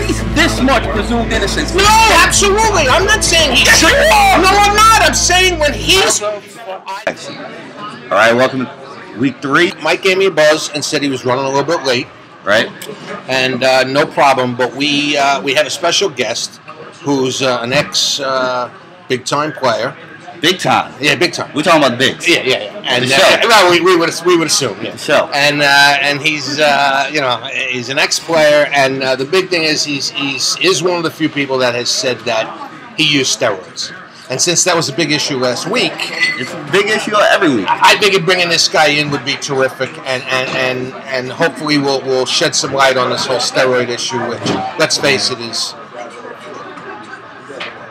least this much presumed innocence. No, absolutely. I'm not saying he should. No, I'm not. I'm saying when he's. All right, welcome to week 3. Mike gave me a buzz and said he was running a little bit late. Right. And no problem. But we have a special guest who's an ex big time player. Big time. Yeah, big time. We're talking about the bigs. Yeah. And the show. Well, we would assume. Yeah. The show. And he's he's an ex-player, and the big thing is he's one of the few people that has said that he used steroids. And since that was a big issue last week, it's a big issue every week. I figured bringing this guy in would be terrific, and hopefully we'll shed some light on this whole steroid issue, which, let's face it, is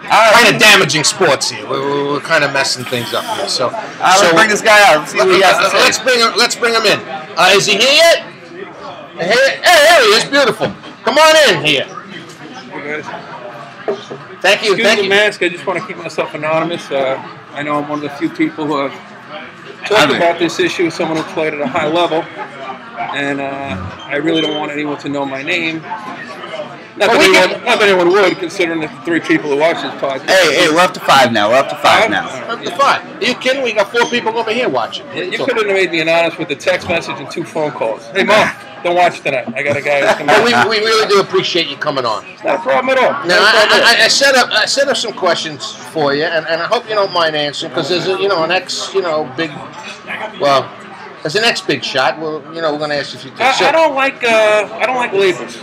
kind of damaging sports here. We're kind of messing things up here. So let's bring this guy out. See what he has to say. Let's bring him in. Is he here yet? Hey, there he is. Beautiful. Come on in here. Hey guys. Thank you. Excuse the mask. I just want to keep myself anonymous. I know I'm one of the few people who have talked about this issue with someone who played at a high level, and I really don't want anyone to know my name. Not that anyone would, considering the 3 people who watch this podcast. Hey, we're up to 5 now. We're up to 5 now. Up to 5. Are you kidding? We got 4 people over here watching. You could have made me anonymous with a text message and 2 phone calls. Hey, Mom, don't watch tonight. I got a guy that's coming on. We really do appreciate you coming on. It's not a problem at all. Now, I set up some questions for you, and I hope you don't mind answering, because there's an ex, big, well, as an ex big shot, we're going to ask you a few things. I don't like labels.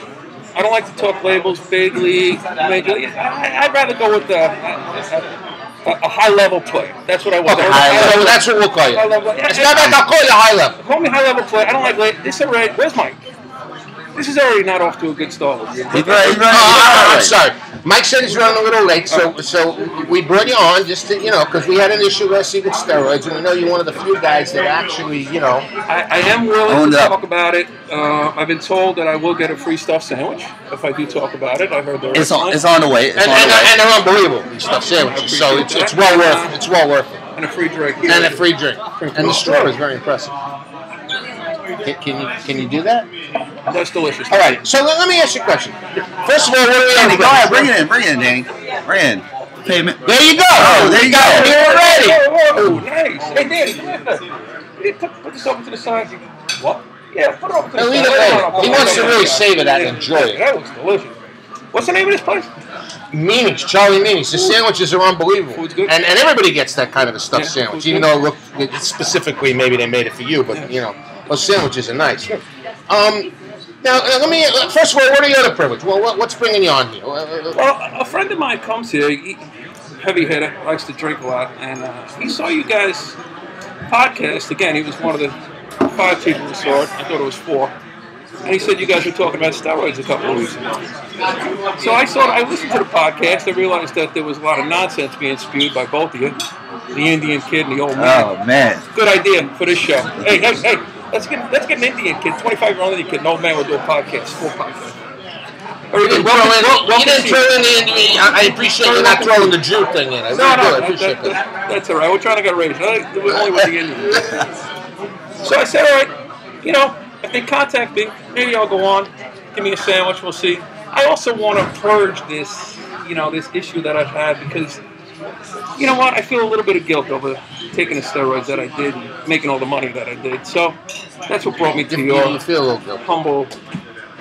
I don't like to talk labels, big league, major league. I'd rather go with a high-level player. That's what I want. Okay, that's what we'll call you. It's not like I'll call you high level. Call me high-level player. I don't like labels. This already. Where's Mike? This is already not off to a good start. I'm sorry. Mike said he's running a little late, so we brought you on just to, because we had an issue last week with steroids, and we know you're one of the few guys that actually, I am willing to talk about it. I've been told that I will get a free stuffed sandwich if I do talk about it. I heard they're it's on the way. And they're unbelievable, these stuffed sandwiches. So it's well worth it. It's well worth it. And a free drink. And a free drink. And the straw is very impressive. Can you do that? That's delicious. All right. So let me ask you a question. First of all, what are we Danny, go ahead. Bring it in, Danny. Bring it in. Payment. There you go. There you go. You're ready. Oh, nice. Hey, Danny, put this over to the side. What? Yeah, put it over to the side. He wants to really savor that and enjoy it. That looks delicious. What's the name of this place? Meaney's, Charlie Meaney's. The sandwiches are unbelievable. Food's good. And everybody gets that kind of a stuffed sandwich, even though specifically maybe they made it for you, but those sandwiches are nice. Now let me first of all, what are your other privileges? Well, what's bringing you on here? Well, a friend of mine comes here. Heavy hitter, likes to drink a lot, and he saw you guys podcast again. He was one of the 5 people who saw it. I thought it was 4. And he said you guys were talking about steroids a couple of weeks ago. So I listened to the podcast. I realized that there was a lot of nonsense being spewed by both of you. The Indian kid and the old man. Oh, man. Good idea for this show. Hey, let's get an Indian kid, 25-year-old Indian kid, an old man will do a podcast, full podcast. You didn't throw in the Indian. I appreciate you not throwing the Jew thing in. I appreciate that. That's all right. We're trying to get a raise. Only with the Indian. So I said, all right, if they contact me, maybe I'll go on, give me a sandwich, we'll see. I also want to purge this, this issue that I've had, because, you know what, I feel a little bit of guilt over taking the steroids that I did and making all the money that I did. So that's what brought me to your humble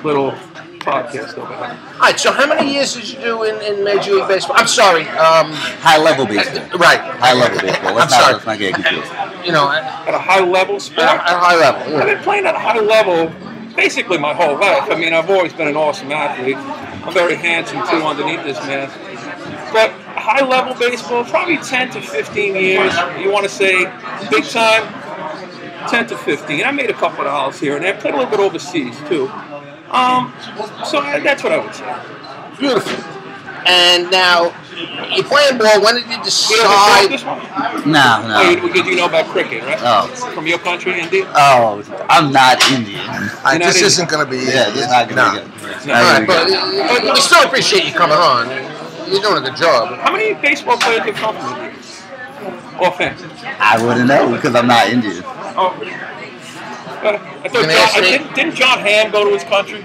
little podcast over here. All right, so how many years did you do in Major League Baseball? I'm sorry. High-level baseball. Right. High-level baseball. Let's not get confused. At a high-level sport? At a high level, yeah. I've been playing at a high level basically my whole life. I mean, I've always been an awesome athlete. I'm very handsome, too, underneath this mask. But high-level baseball, probably 10 to 15 years. You want to say big time? 10 to 15. I made a couple of dollars here and there. I played a little bit overseas, too. So that's what I would say. Beautiful. And now, you're playing ball. When did you decide? No. Did you know about cricket, right? Oh. From your country, India? Oh, I'm not Indian. This isn't going to be. Yeah, this is not going to be good. All right, but we still appreciate you coming on. You're doing a good job. How many baseball players have come from India? Offense? I wouldn't know because I'm not Indian. Oh. I thought didn't John Hamm go to his country?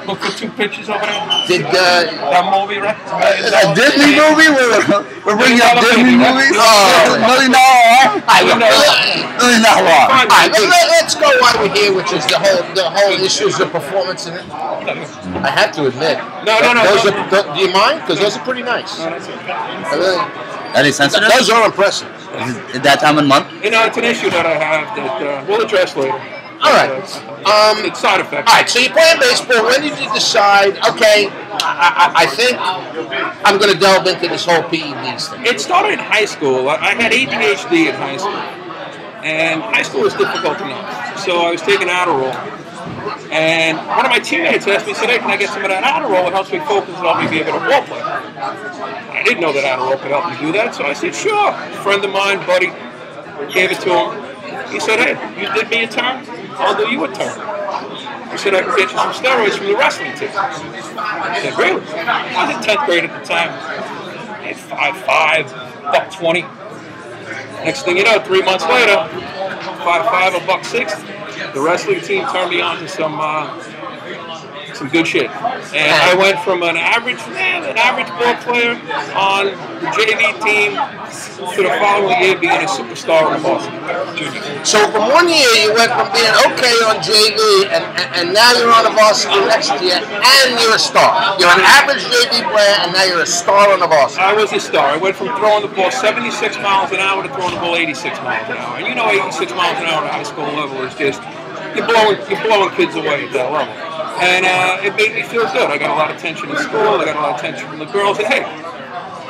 Look for 2 pictures over there. Did That movie, right? A Disney movie? We're bringing up Disney movies? Oh. $1 million. $1 million. All right, let's go while we're here, which is the whole issues of performance in it. I have to admit. No. Do you mind? Because those are pretty nice. No, that's okay. Are they sensitive? Those are impressive. Is it that time of month? It's an issue that I have that we'll address later. All right. It's side effects. All right, so you're playing baseball. When did you decide, okay, I think I'm going to delve into this whole PEDs thing? It started in high school. I had ADHD in high school. And high school was difficult enough. So I was taking Adderall. And one of my teammates asked me, said, hey, can I get some of that Adderall? It helps me focus and help me be a better ball player. I didn't know that Adderall could help me do that. So I said, sure. A friend of mine, buddy, gave it to him. He said, hey, you did me a turn, I'll do you a turn. He said, I can get you some steroids from the wrestling team. I said, really? I was in 10th grade at the time. I had 5'5", $120. Next thing you know, 3 months later, 5'5", $160. The wrestling team turned me on to some good shit. And I went from an average ball player on the JV team to the following year being a superstar on the Boston Junior. So from 1 year you went from being okay on JV and now you're on the varsity next year and you're a star. You're an average JV player and now you're a star on the varsity. I was a star. I went from throwing the ball 76 miles an hour to throwing the ball 86 miles an hour. And 86 miles an hour at high school level is just, you're blowing kids away at that level. And it made me feel good. I got a lot of attention in school. I got a lot of attention from the girls. And hey,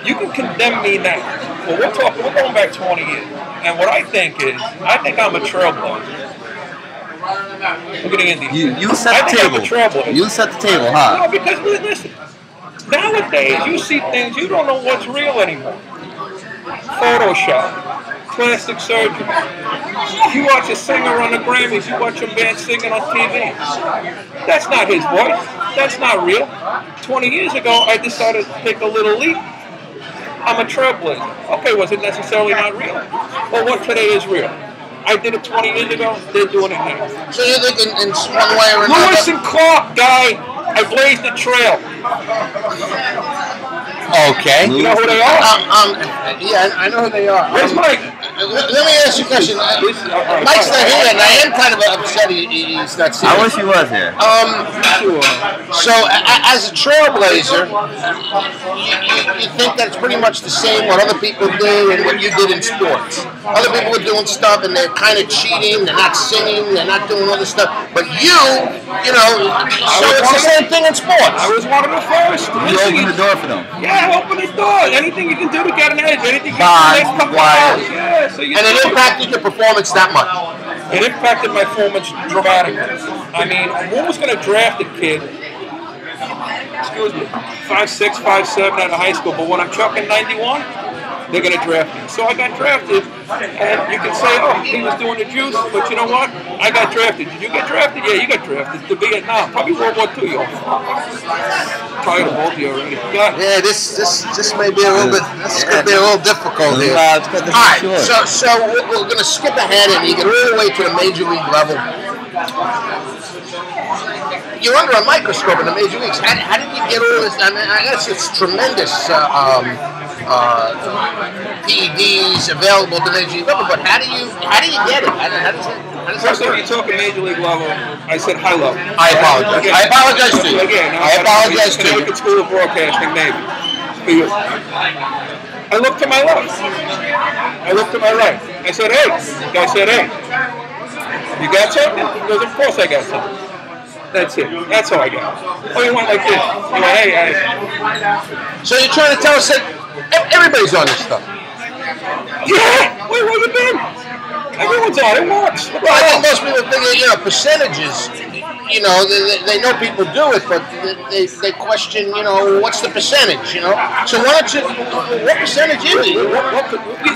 you can condemn me now. Well, we're going back 20 years. And what I think I'm a trailblazer. Look at the Indians. You set the table. I'm a trailblazer. You set the table, huh? No, because listen, nowadays you see things, you don't know what's real anymore. Photoshop. Plastic surgery. You watch a singer on the Grammys, you watch a band singing on TV. That's not his voice. That's not real. 20 years ago, I decided to take a little leap. I'm a trailblazer. Okay, was it necessarily not real? Well, what today is real? I did it 20 years ago, they're doing it now. So you think in one way or another? Lewis and Clark, guy, I blazed the trail. Okay. You know who they are? Yeah, I know who they are. Where's Mike? Let me ask you a question. Mike's not here, and I am kind of upset he's not here. I wish he was here. So as a trailblazer, you think that's pretty much the same what other people do and what you did in sports. Other people are doing stuff and they're kind of cheating, they're not singing, they're not doing all this stuff. But you know, so it's the same thing in sports. I was one of the first. You opened the door for them. Yeah, open the door. Anything you can do to get an edge, anything you can Bonds, do to make a couple wires. hours. Yeah, so And it impacted your performance that much. It impacted my performance dramatically. I mean, who was going to draft a kid, excuse me, 5'6", 5'7" out of high school, but when I'm chucking 91, they're going to draft me. So I got drafted, and you can say, oh, he was doing the juice, but you know what? I got drafted. Did you get drafted? Yeah, you got drafted to Vietnam. Probably World War II, you tired of both of you already. Yeah, this may be a little bit, this could be a little difficult here. All right, so we're going to skip ahead and you get all the way to the major league level. You're under a microscope in the major leagues. How did you get all this? I mean, I guess it's tremendous PEDs available to major league level, but how do you get it? First time you talk at major league level, I said high level. I apologize. I apologize to you. Again, I apologize to you. Connecticut School of Broadcasting, maybe. For you. I looked to my left. I looked to my right. I said, hey. The guy said, hey. You got something? He goes, of course I got something. That's it. That's how I got it. Oh, you went like this. You went, hey. So you're trying to tell us that everybody's on this stuff? Yeah. Where you been? Everyone's on. It works. Well, I think most people think, percentages. They know people do it, but they question, what's the percentage, So what percentage is it?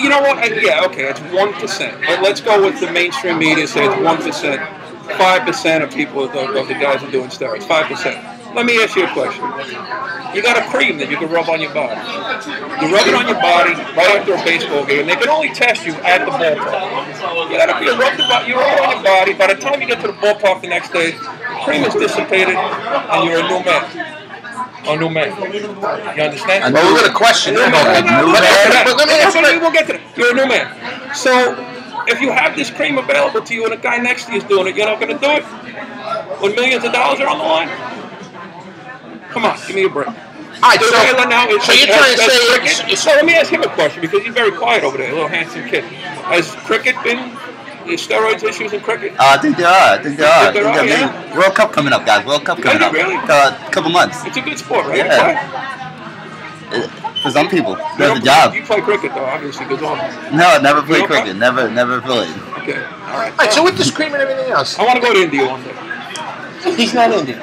You know what? Yeah, okay, it's 1%. But let's go with the mainstream media, say it's 1%. 5% of people, of the guys are doing steroids. 5%. Let me ask you a question. You got a cream that you can rub on your body. You rub it on your body right after a baseball game. They can only test you at the ballpark. You rub it on your body. By the time you get to the ballpark the next day, cream is dissipated, and you're a new man. A new man. You understand? Well, we're going to question that. But let me answer that. We'll get to that. You're a new man. So, if you have this cream available to you and a guy next to you is doing it, you're not going to do it? When millions of dollars are on the line? Come on, give me a break. All right, so you're trying to say... So let me ask him a question, because he's very quiet over there, a little handsome kid. Has cricket been... The steroids issues in cricket? I think there are. Yeah. World Cup coming up, guys. World Cup coming up. Really? A couple months. It's a good sport, right? Yeah. For some people, that's a job. You play cricket, though, obviously. Goes on. No, never played cricket. Never played. Okay. All right. All right. So with this cream and everything else, I want to go to India one day. He's not Indian.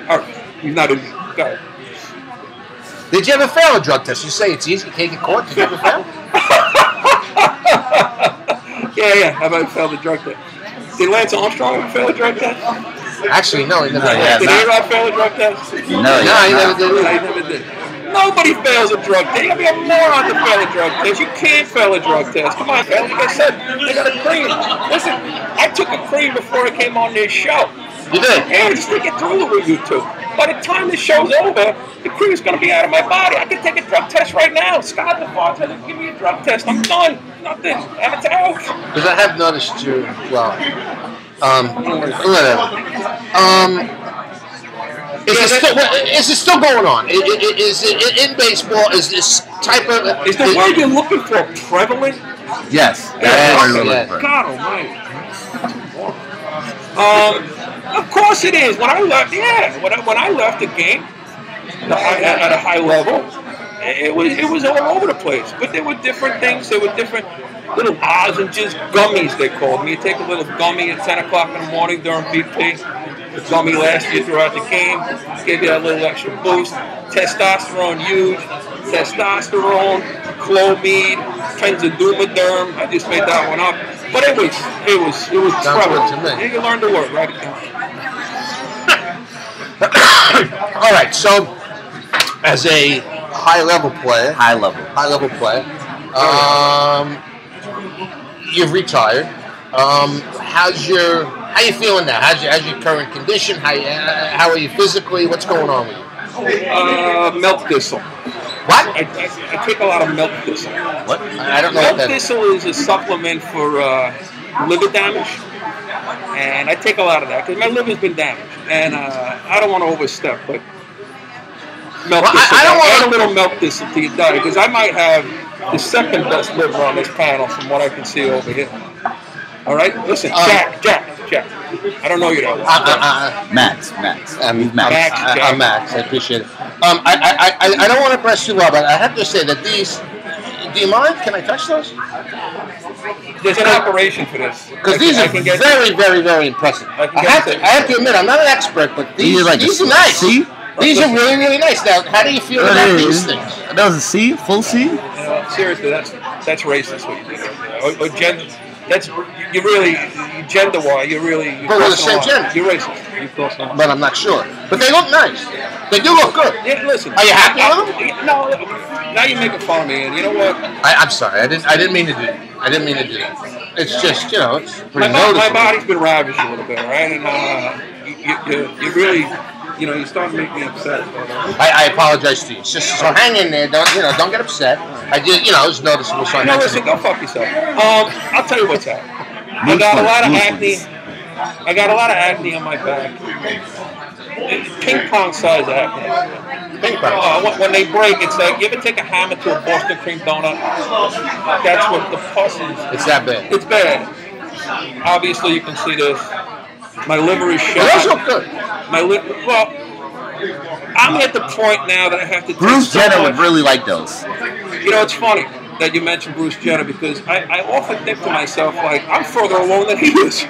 All right. He's not Indian. Go ahead. Did you ever fail a drug test? You say it's easy. You can't get caught. Did you ever fail? Yeah. How about failed a drug test? Did Lance Armstrong ever fail a drug test? Actually, no, he never did. Did A-Rod fail a drug test? No, he never did. He never did. Nobody fails a drug test. You gotta be a moron to fail a drug test. You can't fail a drug test. Come on, man. Like I said, they got a cream. Listen, I took a cream before I came on this show. You did? Yeah, just to get through with you two. By the time this show's over, the cream is going to be out of my body. I can take a drug test right now. Scott, the bartender, give me a drug test. I'm done. Nothing. And it's out. Because I have noticed too, is it still going on? Is it in baseball? Is this type of... Is the word you're looking for prevalent? Yes. God almighty. Of course it is. When I left, when I left the game at a high level, it was all over the place. But there were different things. There were different little lozenges, gummies they called me. You take a little gummy at 10 o'clock in the morning during BP. The gummy lasts you throughout the game. Give you that little extra boost. Testosterone huge. Testosterone, Clomid, Trenzadumaderm. I just made that one up. But it was trouble to me. You learn the word, right? All right, so as a high-level player, you've retired. How you feeling now? How's your current condition? How are you physically? What's going on with you? Milk thistle. What? I take a lot of milk thistle. What? I don't know milk what that thistle is a supplement for liver damage, and I take a lot of that because my liver's been damaged, and I don't want to overstep, but milk thistle. I don't want add a little milk thistle to your diet because I might have the second best liver on this panel from what I can see over here. All right, listen, Jack. I don't know you that well. Max. I'm Max. I appreciate it. I don't want to press too well, but I have to say that these. Do you mind? Can I touch those? There's an operation for this. Because these are very, very, very impressive. I have to admit, I'm not an expert, but these are nice. C? These are really, really nice. Now, how do you feel about these things? That was a C? Full C? Seriously, that's racist what you did. Or gender. That's you really gender-wise. You're the same gender. You're racist. But I'm not sure. But they look nice. They do look good. Yeah, listen. Are you happy with them? No. Now you're making fun of me, and you know what? I'm sorry. I didn't mean to do that. I didn't mean to do that. It's just it's pretty noticeable. My body's been ravaged a little bit, right? And you really. You start to make me upset. I apologize to you. So hang in there. Don't get upset. I just, it's noticeable. So listen, go fuck yourself. I'll tell you what's happening. I got a lot of acne. I got a lot of acne on my back. Ping pong size acne. Ping pong. When they break, it's like you ever take a hammer to a Boston cream donut? That's what the pus is. It's that bad. It's bad. Obviously, you can see this. My liver is shot. Those look good. Well, I'm at the point now that I have to. Bruce Jenner would really like those. It's funny that you mentioned Bruce Jenner because I often think to myself like I'm further along than he is.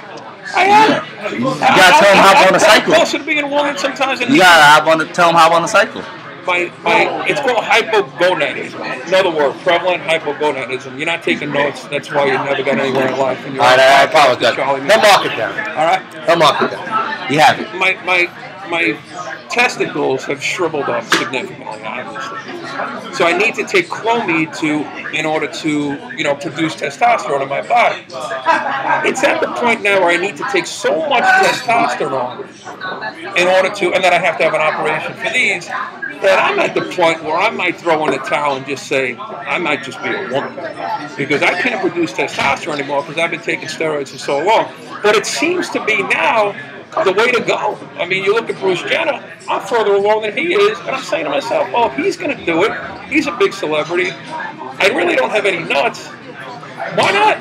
I am. You gotta tell him hop on a cycle. I'm closer to being a woman sometimes. You gotta tell him hop on a cycle. It's called hypogonadism. Another word, prevalent hypogonadism. You're not taking notes. That's why you never got anywhere in life. All right, I apologize. He'll mark it down. All right? He'll mark it down. You have it. my testicles have shriveled up significantly, obviously. So I need to take chlomide in order to, produce testosterone in my body. It's at the point now where I need to take so much testosterone in order to, and then I have to have an operation for these, that I'm at the point where I might throw in the towel and just say, I might just be a woman. Because I can't produce testosterone anymore because I've been taking steroids for so long. But it seems to be now the way to go. I mean, you look at Bruce Jenner, I'm further along than he is, and I'm saying to myself, oh, if he's going to do it, he's a big celebrity, I really don't have any nuts, why not?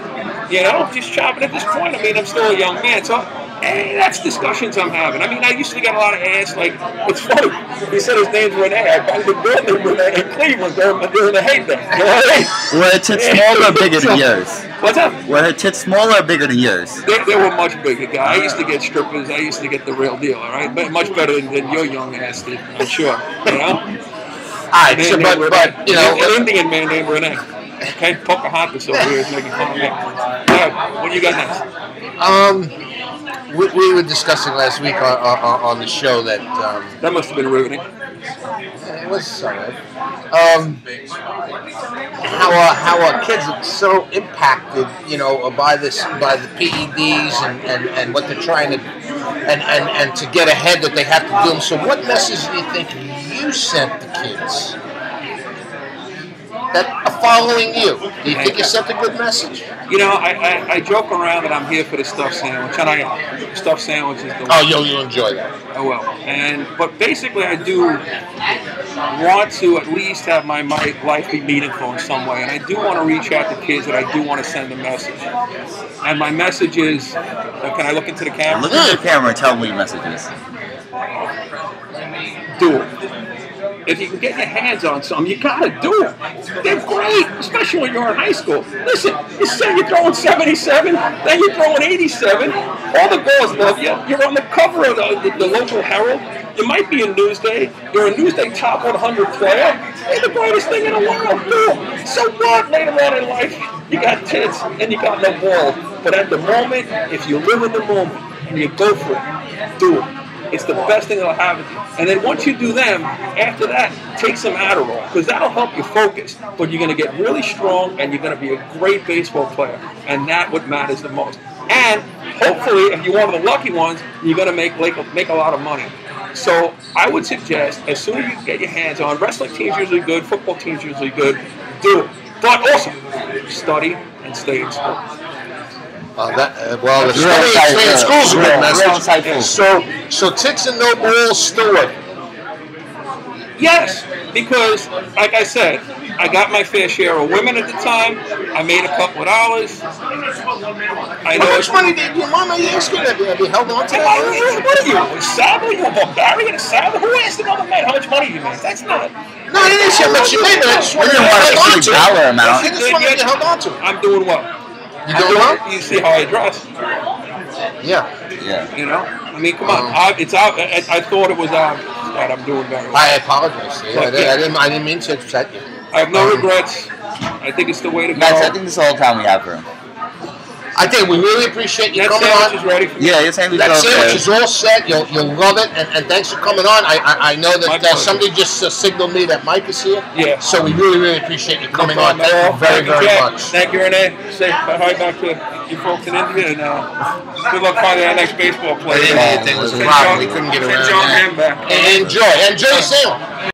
Just chopping at this point. I mean, I'm still a young man, so hey, that's discussions I'm having. I mean, I used to get a lot of ass, like, it's funny, he said his name's Renee, I got the girl named Renee in Cleveland during the heyday, you know what I mean? Were her tits smaller or bigger than yours? What's up? Were her tits smaller or bigger than yours? They were much bigger, guy. I used to get strippers. I used to get the real deal, all right? But much better than your young ass did, I'm sure. All right, so, but an Indian man named Renee. Okay, Pocahontas over here is making fun of me. All right, what do you got next? We were discussing last week on the show that that must have been riveting. It was alright. How kids are so impacted, by the PEDs and what they're trying to, and to get ahead that they have to do them. So, what message do you think you sent the kids that are following you? Do you think you sent a good message? I joke around that I'm here for the stuffed sandwich, and I am. Stuffed sandwich is the you'll enjoy that. I will. But basically I do want to at least have my life be meaningful in some way, and I do want to reach out to kids that I do want to send a message. And my message is, can I look into the camera? Look into the camera and tell me your message is. Do it. If you can get your hands on something, you gotta do it. They're great, especially when you're in high school. Listen, you say you're throwing 77, then you're throwing 87. All the girls love you. You're on the cover of the local Herald. You might be in Newsday. You're a Newsday top 100 player. You're the greatest thing in the world. Do it. So what? Later on in life, you got tits and you got no balls. But at the moment, if you live in the moment and you go for it, do it. It's the best thing that'll happen to you. And then once you do them, after that, take some Adderall, because that'll help you focus. But you're going to get really strong, and you're going to be a great baseball player. And that's what matters the most. And hopefully, if you're one of the lucky ones, you're going to make a lot of money. So I would suggest, as soon as you can get your hands on, wrestling team's usually good, football team's usually good, do it. But also, study and stay in school. The stay in school is a good message. So tits and no balls stored. Yes, because like I said, I got my fair share of women at the time. I made a couple of dollars. How much money did your mama ask you? Have you held on to that? What are you, a Saba? You a barbarian? A Saba? Who asked another man how much money you made? That's not. No, I didn't say how much you made, but I just wanted to hold on to it. I just wanted to hold on to it. I'm doing well. You doing well? You see how I dress? Yeah. I mean, come on. It's out. I thought it was obvious that I'm doing very well. I apologize. I didn't mean to upset you. I have no regrets. I think it's the way to go. Guys, I think this is all the time we have for him. I think we really appreciate you coming on. That sandwich is ready for me. Yeah, your sandwich is all set. You'll love it, and thanks for coming on. I know that somebody just signaled me that Mike is here. Yeah. So we really appreciate you coming on. Thank you very much. Thank you, Renee. Say hi back to you folks in India, and good luck finding our next baseball player. It was a problem. We couldn't get around that. Enjoy your sandwich.